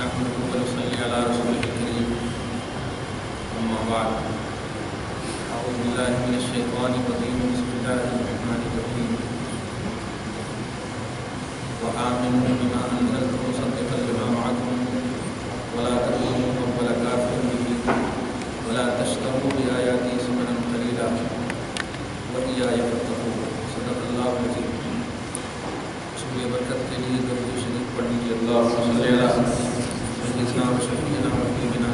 نحمده ونصلي على رسوله الكريم أما بعد أعوذ بالله من الشيطان الرجيم بسم الله الرحمن الرحيم وآمنوا بما أنزلت مصدقا لما معكم ولا تكونوا أول كافر به ولا تشتروا بآياتي ثمنا قليلا وإياي فاتقون صدق الله العظيم. شکریہ برکت کے لیے درود شریف پڑھ لیجیے. اللہم صلی علی سیدنا و شفیعنا و حبیبنا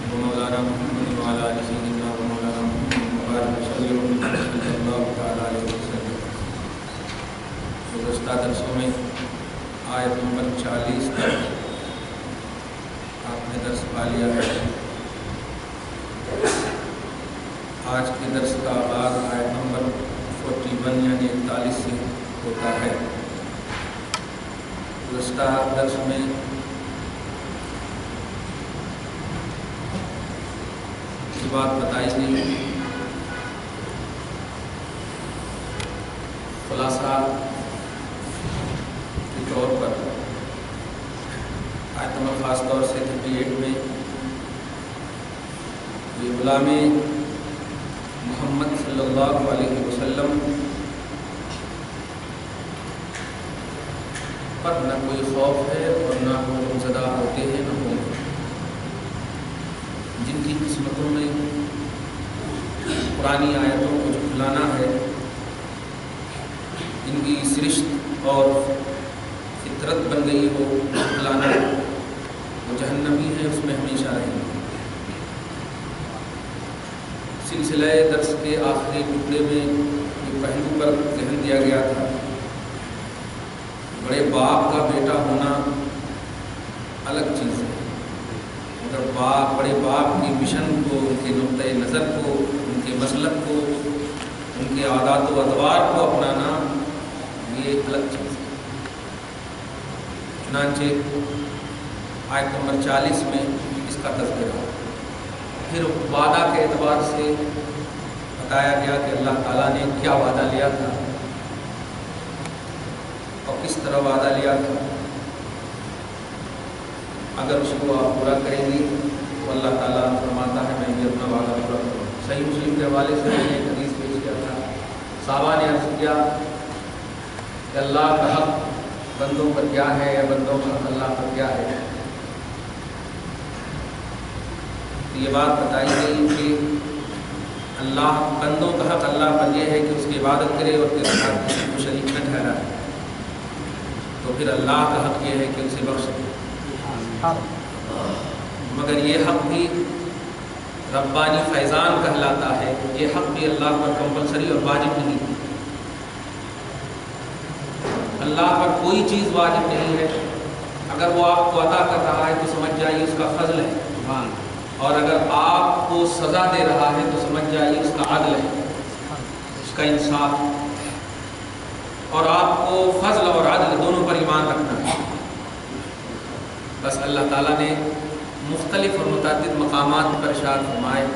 و مولانا محمد و علی آل سیدنا و مولانا محمد وبارک وسلم صلی اللہ تعالی علیہ وسلم. گزشتہ درسوں میں آیت نمبر 40 تک آپ نے درس پا لیا ہے. آج کے درس کا آغاز آیت نمبر 41 یعنی 41 سے ہوتا ہے. گزشتہ درس میں یہ بات بتائی گئی خلاصہ کے طور پر آیت نمبر خاص طور سے 38 میں یہ غلام محمد صلی اللہ علیہ وسلم پر نہ کوئی خوف ہے اور نہ وہ زدہ ہوتے ہیں نہ ہوں گے. جن کی قسمتوں میں پرانی آیتوں کو جھٹلانا ہے، ان کی سرشت اور فطرت بن گئی ہو جھٹلانا، وہ جہنمی ہے، اس میں ہمیشہ رہیں گے. سلسلہ درس کے آخری ٹکڑے میں یہ پہلو پر ذہن دیا گیا تھا. بڑے باپ کا بیٹا ہونا الگ چیز ہے، مگر بڑے باپ کی مشن کو، ان کے نقطۂ نظر کو، ان کے مسلک کو، ان کے عادات و ادوار کو اپنانا یہ الگ چیز ہے. چنانچہ آیت نمبر 40 میں اس کا تذکرہ. پھر وعدہ کے اعتبار سے بتایا گیا کہ اللہ تعالیٰ نے کیا وعدہ لیا تھا اور کس طرح وعدہ لیا تھا. اگر اس کو آپ پورا کریں گے تو اللہ تعالیٰ فرماتا ہے میں بھی اپنا وعدہ پورا کروں. صحیح مسلم کے حوالے سے میں نے ایک حدیث پیش کیا تھا. صحابہ نے عرض کیا کہ اللہ کا حق بندوں پر کیا ہے یا بندوں کا حق اللہ پر کیا ہے. تو یہ بات بتائی گئی کہ اللہ بندوں کا حق اللہ پر یہ ہے کہ اس کی عبادت کرے اور اس کے ساتھ کسی کو شریک نہ ٹھہرائے. تو پھر اللہ کا حق یہ ہے کہ اسے بخش دے. مگر یہ حق بھی ربانی فیضان کہلاتا ہے. یہ حق بھی اللہ پر کمپلسری اور واجب نہیں. اللہ پر کوئی چیز واجب نہیں ہے. اگر وہ آپ کو عطا کر رہا ہے تو سمجھ جائیے اس کا فضل ہے، اور اگر آپ کو سزا دے رہا ہے تو سمجھ جائیے اس کا عدل ہے، اس کا انصاف. اور آپ کو فضل اور عدل دونوں پر ایمان رکھنا ہے. بس اللہ تعالیٰ نے مختلف اور متعدد مقامات پر ارشاد فرمائے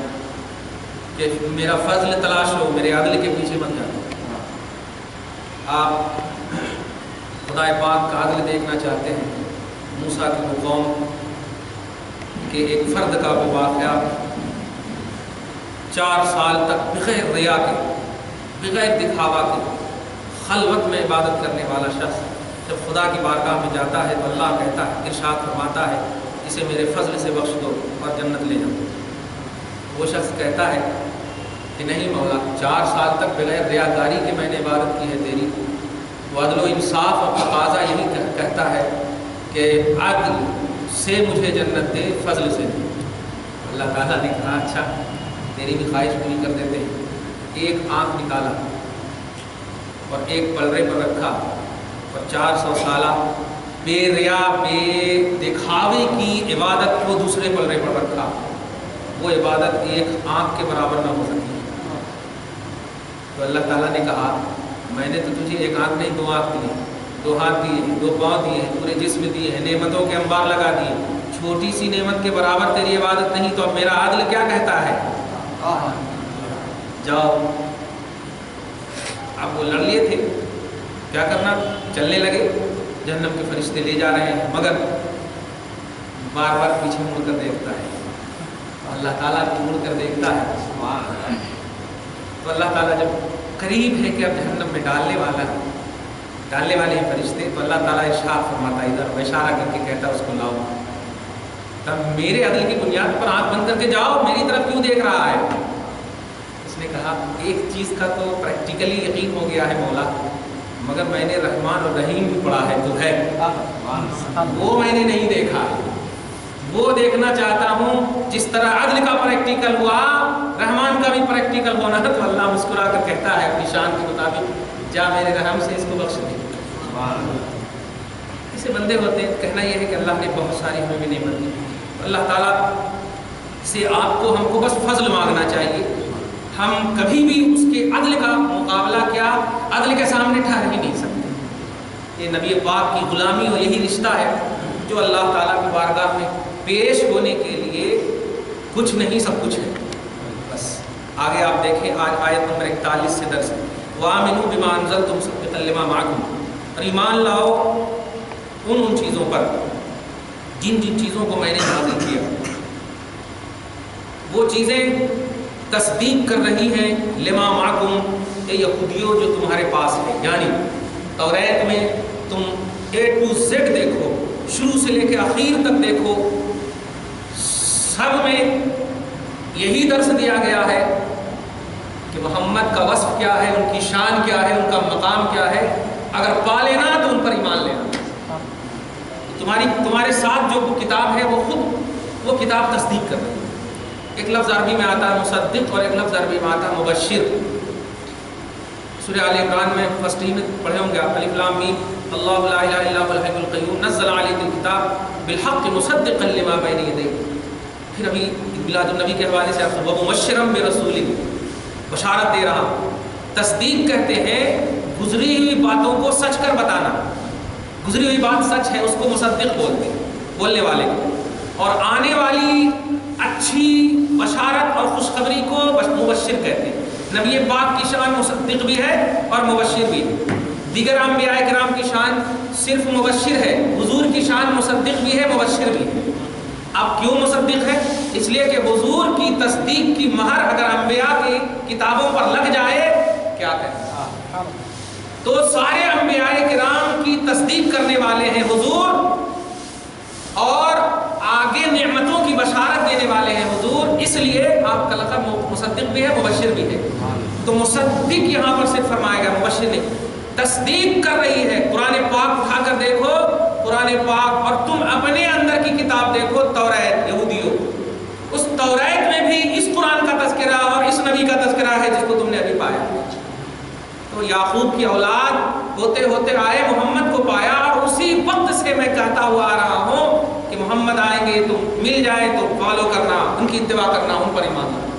کہ میرا فضل تلاش ہو، میرے عدل کے پیچھے مت جانا. آپ خدا پاک کا عدل دیکھنا چاہتے ہیں. موسیٰ کی وہ قوم کہ ایک فرد کا وہ واقعہ 4 سال تک بغیر ریا کے، بغیر دکھاوا کے، خلوت میں عبادت کرنے والا شخص جب خدا کی بارگاہ میں جاتا ہے تو اللہ کہتا ہے، ارشاد فرماتا ہے اسے میرے فضل سے بخش دو اور جنت لے جاؤ. وہ شخص کہتا ہے کہ نہیں مولا، 4 سال تک بغیر ریاکاری کے میں نے عبادت کی ہے تیری. وہ عدل و انصاف اور تقاضا یہی کہتا ہے کہ عدل سے مجھے جنت دے، فضل سے دے. اللہ تعالیٰ نے کہا اچھا تیری بھی خواہش پوری کر دیتے ہیں. ایک آنکھ نکالا اور ایک پلڑے پر رکھا اور 400 سالہ بے ریا بے دکھاوے کی عبادت کو دوسرے پلڑے پر رکھا. وہ عبادت ایک آنکھ کے برابر نہ ہو سکتی. تو اللہ تعالیٰ نے کہا میں نے تو تجھے ایک آنکھ نہیں 2 آنکھ دی، 2 ہاتھ دیے، 2 پاؤں دیے، پورے جسم دیے ہیں، نعمتوں کے انبار لگا دیے. چھوٹی سی نعمت کے برابر تیری عبادت نہیں تو اب میرا عدل کیا کہتا ہے؟ جاؤ. اب وہ لڑ لیے تھے، کیا کرنا؟ چلنے لگے. جہنم کے فرشتے لے جا رہے ہیں، مگر बार बार पीछे मुड़ कर देखता है, अल्लाह ताला मुड़ कर देखता है, तो अल्लाह ताला जब करीब है कि अब जहन्नम में डालने वाले हैं फरिश्ते, तो अल्लाह ताला इरशाद फरमाता है, इधर इशारा करके कहता है उसको लाओ। तब मेरे अदल की बुनियाद पर आँख बंद करके जाओ, मेरी तरफ क्यों देख रहा है? उसने कहा एक चीज़ का तो प्रैक्टिकली यकीन हो गया है मौला, मगर मैंने रहमान और रहीम भी पढ़ा है तो है, वो मैंने नहीं देखा, वो देखना चाहता हूँ। जिस तरह अदल का प्रैक्टिकल हुआ, रहमान का भी प्रैक्टिकल होना। तो अल्लाह मुस्कुरा कर कहता है अपनी शान के मुताबिक, जा मेरे रहम से इसको बख्श दे। ऐसे बंदे होते हैं। कहना यह है कि अल्लाह ने बहुत सारी हमें भी नेमत दी, तो अल्लाह ताला से आपको हमको बस फजल मांगना चाहिए। हम कभी भी उसके अदल का मुकाबला क्या, अदल के सामने ठहर ही नहीं सकते। ये नबी पाक की गुलामी और यही रिश्ता है जो अल्लाह ताला की बारगाह में पेश होने के लिए कुछ नहीं सब कुछ है। बस आगे आप देखें, आज आयत नंबर 41 से दर्ज है, वामिनू बिमा अंज़लतुम मुसद्दिक़न लिमा माअकुम, और ईमान लाओ उन चीज़ों पर जिन चीज़ों को मैंने नाज़िल किया, वो चीज़ें तस्दीक कर रही हैं लिमा माअकुम, ये यहूदियों जो तुम्हारे पास है। यानी तौरात में तुम A to Z देखो, शुरू से लेकर आखिर तक देखो, सब में यही दर्श दिया गया है कि मोहम्मद का वस्फ क्या है, उनकी शान क्या है, उनका मकाम क्या है। अगर पा लेना तो उन पर ईमान लेना। तुम्हारे साथ जो किताब है वो खुद वो किताब तस्दीक कर रही है। एक लफ्ज़ अरबी में आता है मुसद्दिक और एक लफ्ज़ अरबी में आता है मुबश्शिर। सूरह आल इमरान में फर्स्ट ही में पढ़े होंगे आप, अलिफ लाम मीम, अल्लाहु ला इलाहा इल्ला हुवल हय्युल क़य्यूम नज़्ज़ल अलैकल किताब बिल हक़्क़ि मुसद्दिक़न लिमा बैन यदैहि। फिर अभी मिलादुन्नबी के हवाले से आपको व मुबश्शिरन बिरसूलिन, बशारत दे रहा। तस्दीक कहते हैं गुजरी हुई बातों को सच कर बताना। गुजरी हुई बात सच है उसको मुसद्दिक बोलते हैं, बोलने वाले को। और आने वाली अच्छी बशारत और खुशखबरी को मुबश्शिर कहते हैं। नबी पाक की शान मुसद्दिक भी है और मुबश्शिर भी है। दीगर अंबिया किराम की शान सिर्फ मुबश्शिर है, हुजूर की शान मुसद्दिक भी है, मुबश्शिर भी है। अब क्यों मुसद्दिक है? इसलिए कि हुजूर की तस्दीक की महर अगर अंबिया की किताबों पर लग जाए, क्या कहते हैं, तो सारे अंबिया किराम की तस्दीक करने वाले हैं हुजूर, और आगे नेमतों की बशारत देने वाले हैं हुजूर। इसलिए आपका लक़ब मुसद्दिक भी है, मुबश्शिर भी है। तो मुसद्दिक यहाँ पर सिर्फ फरमाया गया, मुबश्शिर नहीं। तस्दीक कर रही है। कुरान पाक उठाकर देखो, कुरान पाक, और तुम अपने अंदर की किताब देखो, तौरात, यहूदियों, उस तौरात में भी इस कुरान का तज़किरा और इस नबी का तज़किरा है जिसको तुमने अभी पाया। तो याकूब की औलाद होते होते आए, मोहम्मद को पाया, और उसी वक्त से मैं कहता हुआ आ रहा हूँ कि मोहम्मद आएंगे तो मिल जाए तो फॉलो करना, उनकी इत्तिबा करना, उन पर ईमान लाना।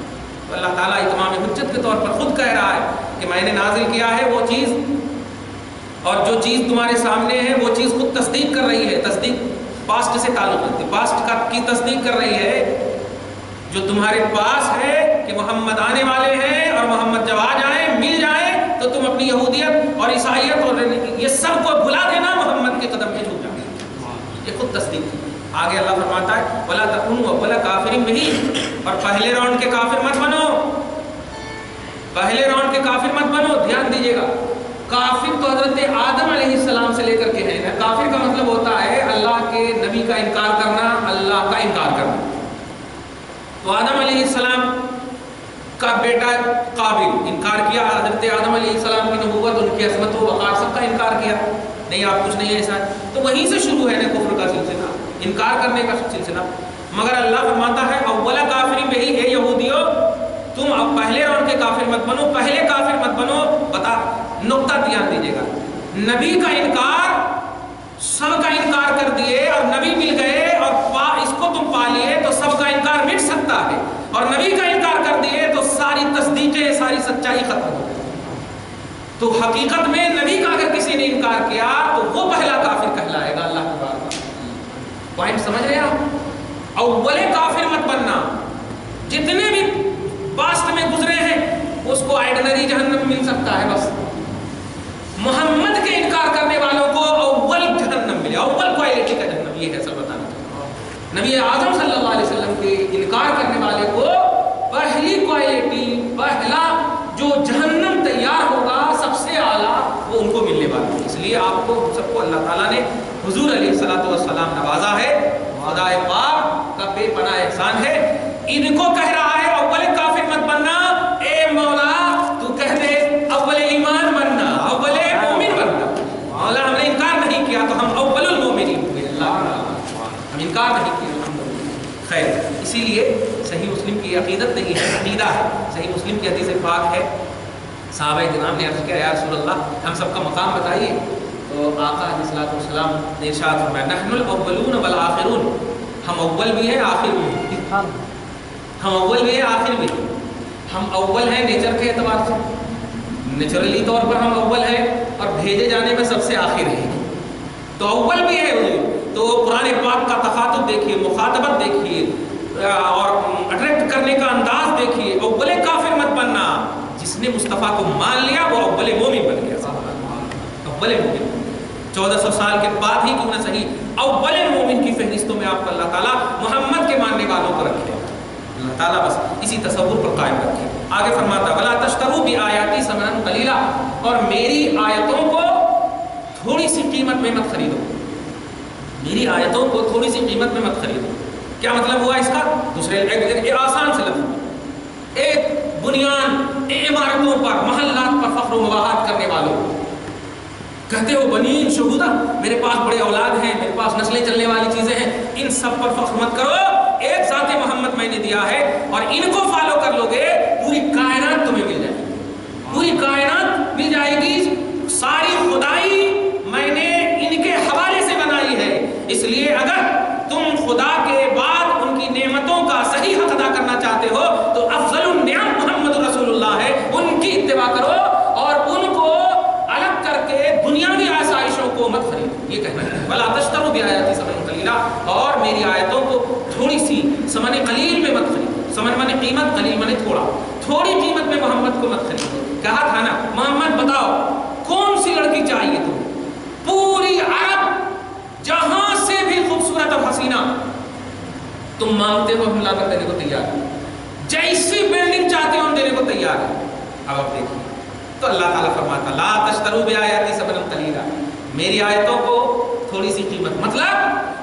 तो अल्लाह ताला इमाम हुज्जत के तौर पर खुद कह रहा है कि मैंने नाजिल किया है वो चीज़, और जो चीज़ तुम्हारे सामने है वो चीज़ खुद तस्दीक कर रही है। तस्दीक पास्ट से ताल्लुक़ रखती है, पास्ट की तस्दीक कर रही है। जो तुम्हारे पास है कि मोहम्मद आने वाले हैं, और मोहम्मद जब आ जाए, मिल जाए, तो तुम अपनी यहूदियत और ईसाइयत और ये सब को भुला देना, मोहम्मद के कदम पे झुक जाना। ये खुद तस्दीक। आगे अल्लाह फरमाता है वला तकुनु वला काफिरिन बिही, और पहले राउंड के काफिर मत बनो, पहले राउंड के काफिर मत बनो। ध्यान दीजिएगा, काफिर तो हजरत आदम अलैहिस्सलाम से लेकर के है। काफिर का मतलब होता है अल्लाह के नबी का इनकार करना, अल्लाह का इनकार करना। तो आदम अलैहिस्सलाम का बेटा काबिल इनकार किया, हजरत आदम अलैहिस्सलाम की नबूवत, उनकी असमत व वक़ार सबका इनकार किया। नहीं, आप कुछ नहीं है ऐसा। तो वहीं से शुरू है ना कुफ्र का सिलसिला, इनकार करने का सिलसिला। मगर अल्लाह फरमाता है अव्वला काफिरिन बिही, हे यहूदियों, तुम अब पहले राउंड के काफिर मत बनो, पहले काफिर मत बनो। बता, नुक्ता ध्यान दीजिएगा, नबी का इनकार, सब का इनकार कर दिए और नबी मिल गए और इसको तुम पा लिए तो सब का इनकार मिट सकता है, और नबी का इनकार कर दिए तो सारी तस्दीकें, सारी सच्चाई खत्म हो गई। तो हकीकत में नबी का अगर किसी ने इनकार किया तो वो पहला काफिर कहलाएगा। अल्लाह की बात, पॉइंट समझ रहे हैं आप? अव्वले काफिर मत बनना। जितने भी पास्ट में गुजरे हैं उसको आइडनरी जहन्नम मिल सकता है, बस मोहम्मद के इनकार करने वालों को अव्वल जहन्नम मिले, अव्वल क्वालिटी का जहन्नम। ये है सब बताना चाहता हूं। नबी आज़म सल्लल्लाहु अलैहि वसल्लम के इनकार करने वाले को पहली क्वालिटी, पहला जो जहन्नम तैयार होगा सबसे आला, वो उनको मिलने वाला है। इसलिए आपको सबको अल्लाह ताला ने हुजूर अलैहिस्सलातु वस्सलाम नवाजा है। खुदाए पाक का बेपनाह एहसान है। इनको कह रहा है अव्वल काफिर मत बनना, ए मौला तू कह दे अव्वल ईमान बनना, अव्वल मोमिन बनना। मौला हमने इनकार नहीं किया तो हम अव्वलुल मोमिनीन हुए। हम इनकार नहीं किया। खैर, इसीलिए सही मुस्लिम की अकीदत नहीं है, अकीदा है। सही मुस्लिम की हदीस पाक है, सहाबा किराम ने अर्ज़ किया या रसूल अल्लाह हम सबका मकाम बताइए। तो आका अलैहिस्सलातु वस्सलाम ने इरशाद फरमाया नहनुल अव्वलून वल आखिरून, हम अव्वल भी हैं आखिर भी हैं। हम अव्वल भी हैं आखिर भी हैं। हम अव्वल हैं नेचर के एतबार से, नेचुरली तौर पर हम अव्वल हैं और भेजे जाने में सबसे आखिर है, तो अव्वल भी है। तो कुरान पाक का तखातुब देखिए, मुखातबत देखिए और अट्रैक्ट करने का अंदाज देखिए। अव्वल काफिर मत बनना, जिसने मुस्तफ़ा को मान लिया वो अव्वल मोमिन बन गया। अव्वल मोमिन 1400 साल के बाद ही क्यों ना सही, अव्वल मोमिन की फहरिस्तों में आपको अल्लाह ताला मोहम्मद के मानने वालों को रखे। अल्लाह ताला बस इसी तसव्वुर पर कायम रखे। आगे फरमाता वला तश्तरू बि आयाती समनन कलीला, और मेरी आयतों को थोड़ी सी कीमत में मत खरीदो। मेरी आयतों को थोड़ी सी कीमत में मत खरीदो। क्या मतलब हुआ इसका? दूसरे एक आसान से लफ्ज़, एक बुनियाद इमारतों पर, महल्लात पर फख्र मवाहत करने वालों कहते हो बनीन शुहुदा, मेरे पास बड़े औलाद हैं, मेरे पास नस्लें चलने वाली चीज़ें हैं, इन सब पर फख्र मत करो। एक ज़ात मोहम्मद मैंने दिया है और इनको फॉलो कर लोगे पूरी कायनात तुम्हें मिल जाएगी, पूरी कायनात मिल जाएगी। सारी खुदाई मैंने इनके हवाले से बनाई है। इसलिए अगर तुम खुदा के बाद उनकी नेमतों का सही हक अदा करना चाहते हो तो अफजलुन निअम मुहम्मद रसूलुल्लाह है, उनकी इत्तिबा करो और उनको अलग करके दुनियावी आसाइशों को मत खरीदो। ये कहना है वला तश्तरू बि आयाती समन कलीला, और मेरी आयतों को थोड़ी सी समन कलील में मत खरीदो। समन माने कीमत, कलील माने थोड़ा, थोड़ी कीमत में मोहम्मद को मत खरीदो। कहा था ना मोहम्मद बताओ कौन सी लड़की चाहिए तुम्हें? पूरी अरब जहां से भी खूबसूरत और हसीना तुम मांगते हो हम लाकर देने को तैयार है, जैसी बिल्डिंग चाहते हो हम देने को तैयार है। अब आप देखिए तो अल्लाह ताला फरमाता ला तश्तरू बि आयाती समनन कलीला, मेरी आयतों को थोड़ी सी कीमत, मतलब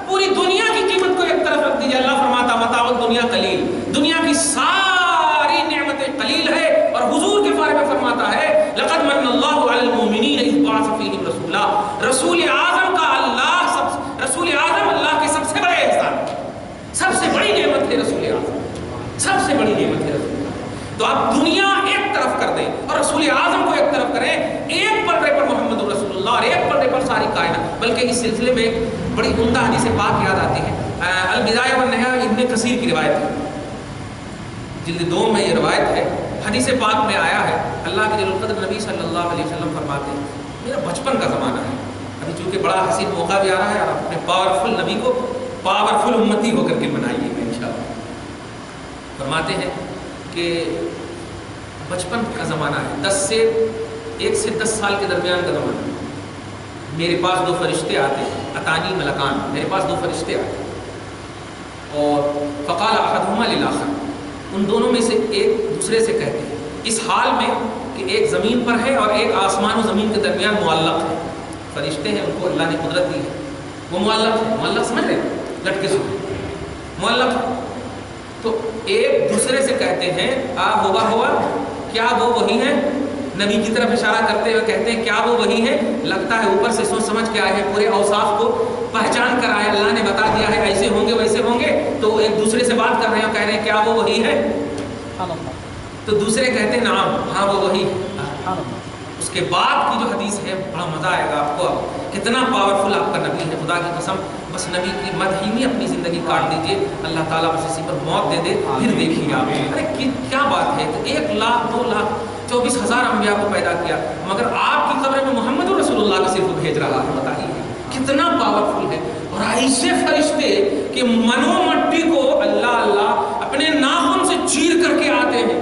पूरी दुनिया की कीमत को एक तरफ रख दीजिए। अल्लाह फरमाता मताउद दुनिया कलील, दुनिया की सारी नेमतें कलील है। और हुजूर के बारे में फरमाता है लक़द मन्नल्लाहु अलल मुमिनीन इज़ बअस फ़ीहिम रसूला, रसूल आज़म का रसूल आज़म अल्लाह के सबसे बड़े एहसान, सबसे बड़ी नेमत है रसूल आज़म, सबसे बड़ी नेमत है रसूल। तो आप दुनिया एक तरफ कर दें और रसूल आज़म को एक तरफ करें, एक पलड़े पर मोहम्मद रसूलुल्लाह और एक पलड़े पर सारी कायनात। बल्कि इस सिलसिले में एक बड़ी उम्दा हदीस पाक याद आती है, अल बिदाया वन निहाया इब्न कसीर की रिवायत है, जिल्द 2 में ये रिवायत है। हदीस पाक में आया है अल्लाह के जलील क़द्र नबी सल्लल्लाहु अलैहि वसल्लम फरमाते हैं मेरा बचपन का ज़माना है, अभी चूँकि बड़ा हसीन मौका भी आ रहा है, आप अपने पावरफुल नबी को पावरफुल उम्मती होकर के बनाइएगा इंशाअल्लाह। फरमाते हैं कि बचपन का ज़माना है, 1 से 10 साल के दरमियान का ज़माना। मेरे पास 2 फरिश्ते आते, अतानी मलकान, मेरे पास 2 फरिश्ते आते और फ़क़ाल अहदुहुमा लिल आखर, उन दोनों में से एक दूसरे से कहते हैं इस हाल में कि एक ज़मीन पर है और एक आसमान और ज़मीन के दरमियान मुअल्लक़ है। फरिश्ते हैं, उनको अल्लाह ने कुदरत दी है, वो मुअल्लक़ है। मुअल्लक़ समझ रहे हैं? लटके से मुअल्लक़। तो एक दूसरे से कहते हैं हुआ क्या वो वही है? नबी की तरफ इशारा करते हुए कहते हैं क्या वो वही है? लगता है ऊपर से सोच समझ के आए हैं, पूरे औसाफ को पहचान कर आए, अल्लाह ने बता दिया है ऐसे होंगे वैसे होंगे। तो एक दूसरे से बात कर रहे हैं, कह रहे हैं क्या वो वही है? तो दूसरे कहते हैं नाम, हाँ वो वही है। उसके बाद की जो हदीस है बड़ा मज़ा आएगा आपको, कितना पावरफुल आपका नबी है, खुदा की कसम। बस नबी की मदही में अपनी ज़िंदगी काट दीजिए, अल्लाह ताला बस इसी पर मौत दे दे, फिर देखिए आप। अरे क्या बात है, तो 1 लाख 2 लाख 24,000 अम्बिया को पैदा किया, मगर आपकी कब्र में मोहम्मद रसूलुल्लाह को सिर्फ भेज रहा है। बताइए कितना पावरफुल है। और ऐसे फरिश्ते कि मनो मट्टी को अल्लाह अल्लाह अपने नाखून से चीर करके आते हैं।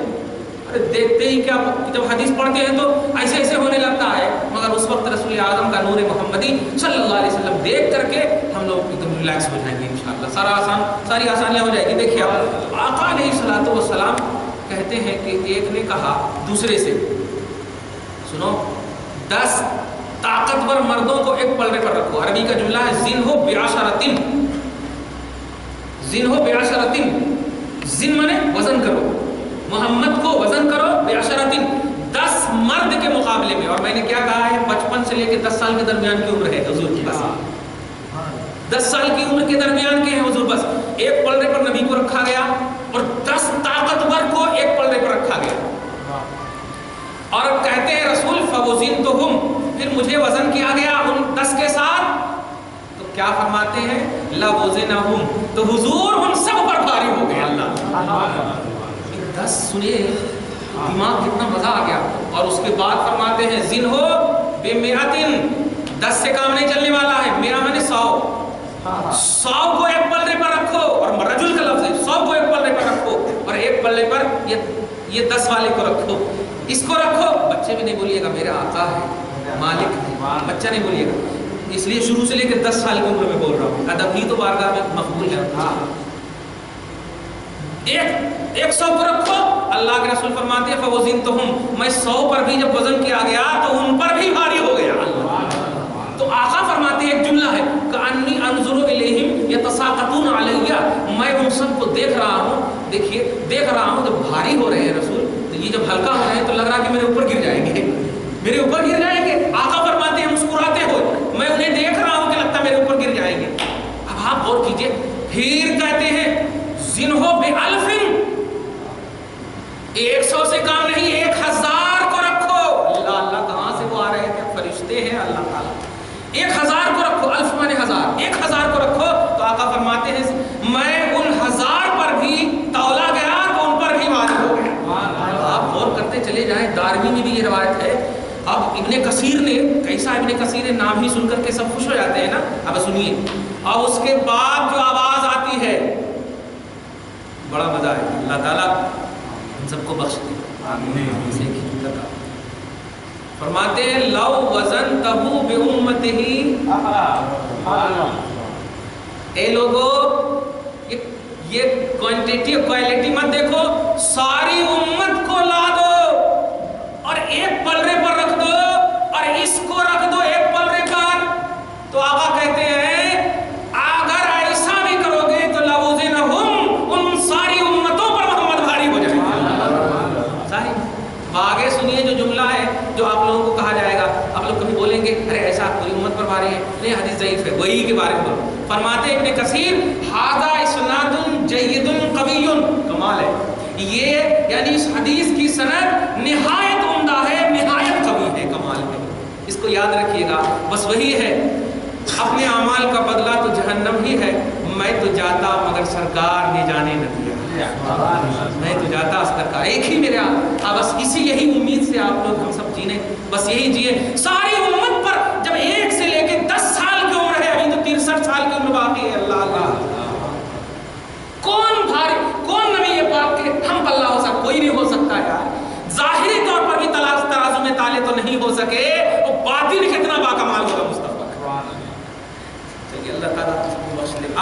अरे देखते ही क्या, जब हदीस पढ़ते हैं तो ऐसे ऐसे होने लगता है, मगर उस वक्त रसूल आज़म का नूर मोहम्मदी सल्लल्लाहु अलैहि वसल्लम देख करके हम लोग एकदम रिलैक्स हो जाएंगे इंशाअल्लाह, सारी आसानियाँ हो जाएगी। देखिए आप, आका अलैहिस्सलातु वस्सलाम कहते हैं कि एक ने कहा दूसरे से, सुनो, 10 ताकतवर मर्दों को एक पलड़े पर रखो। अरबी का जुमला है जिन्हो बिआशरतिन, जिन्हो बिआशरतिन, जिन माने वजन करो, मोहम्मद को वजन करो, बिआशरतिन 10 मर्द के मुकाबले में। और मैंने क्या कहा है, बचपन से लेकर 10 साल के दरमियान की उम्र है हुजूर की, बस 10 साल की उम्र के दरमियान के हैं हुजूर, बस एक पलड़े पर नबी को रखा गया और 10 ताकतवर को एक पलड़े पर रखा गया। और कहते हैं रसूल फवजिन तो हम, फिर मुझे वजन किया गया उन 10 के साथ, तो क्या फरमाते हैं, ला वज़नहुम, तो हुजूर हम सब पर भारी हो गए। अल्लाह 10 सुनिए, दिमाग कितना मजा आ गया। और उसके बाद फरमाते हैं जिन्हो बेमियातिन, 10 से काम नहीं चलने वाला है, मेरा माने 100 को एक पल्ले पर रखो, और रजुल का लफ्ज़ है, 100 को एक पल्ले पर रखो, और एक पल्ले पर ये 10 वाले को रखो, इसको रखो। बच्चे भी नहीं बोलिएगा मेरा आका है, मालिक है, बच्चा नहीं बोलिएगा, इसलिए शुरू से लेकर 10 साल की उम्र में बोल रहा हूँ, अदब ही तो बारगाह में मकबूल है। एक 100 को रखो, अल्लाह के रसूल फरमाते हैं फवजिन तो हम, मैं 100 पर भी जब वजन किया गया तो उन पर भी भारी हो गया। तो आका फरमाते हैं, एक जुमला है, कान्नी अनजुरु इलैहिम यतसाक़तून अलैया, मैं उन सबको देख रहा हूँ, देखिए देख रहा हूँ, जब भारी हो रहे हैं रसूल, तो ये जब हल्का हो रहे हैं तो लग रहा कि मेरे ऊपर गिर जाएंगे, मेरे ऊपर गिर जाएंगे। आका फरमाते हैं मुस्कुराते हुए, मैं उन्हें देख रहा हूँ कि लगता मेरे ऊपर गिर जाएंगे। अब आप गौर कीजिए, फिर कहते हैं जिन्हो बेअल्फिन, 100 से काम नहीं, 1000 को रखो। अल्लाह अल्लाह, कहाँ से वो आ रहे थे, फरिश्ते हैं अल्लाह ताला। 1000 को रखो, अल्फ माने 1000, 1000 को रखो। तो आका फरमाते हैं मैं उन 1000 पर भी तौला गया तो उन पर भी भारी हो गया। आप गौर करते चले जाएं, दारमी में भी ये रवायत है। अब इब्ने कसीर ने, कैसा इब्ने कसीर ने, नाम ही सुनकर के सब खुश हो जाते हैं ना। अब सुनिए, अब उसके बाद जो आवाज आती है, बड़ा मजा है। अल्लाह ताला हम सबको बख्श दे, आमीन। फरमाते हैं लव वजन तबू बे उम्मतिही, ए लोगो, ये क्वांटिटी क्वालिटी मत देखो, सारी उम्मत को ला दो और एक पलड़े पर रख दो, और इसको रख दो एक पलड़े पर। तो आका कहते हैं अगर ऐसा भी करोगे तो लवज़नहुम, उन सारी उम्मतों पर मोहम्मद भारी हो जाएगा। सारी आगे सुनिए जो जुमला है, जो आप लोगों को कहा जाएगा। आप लोग कभी बोलेंगे अरे ऐसा पूरी उम्मत पर भारी है, नहीं, हदीस ज़ईफ है, वही के बारे में फरमाते इब्ने कसीर, हादा इस्नादुन जय्यदुन कवियुन, कमाल है ये, यानी इस हदीस की सनद निहायत उम्दा है, निहायत कवी है, कमाल है। इसको याद रखिएगा, बस वही है, अपने अमाल का बदला तो जहन्नम ही है। मैं तो जाता मगर सरकार ने जाने न दिया, मैं तो जाता सरकार, एक ही मेरे बस इसी यही उम्मीद से आप लोग हम सब जीने, बस यही जिए। सारी उम्मत पर जब 1 से लेकर 10 साल की उम्र है, अभी तो 63 साल की उम्र बाकी है। अल्लाह अल्लाह,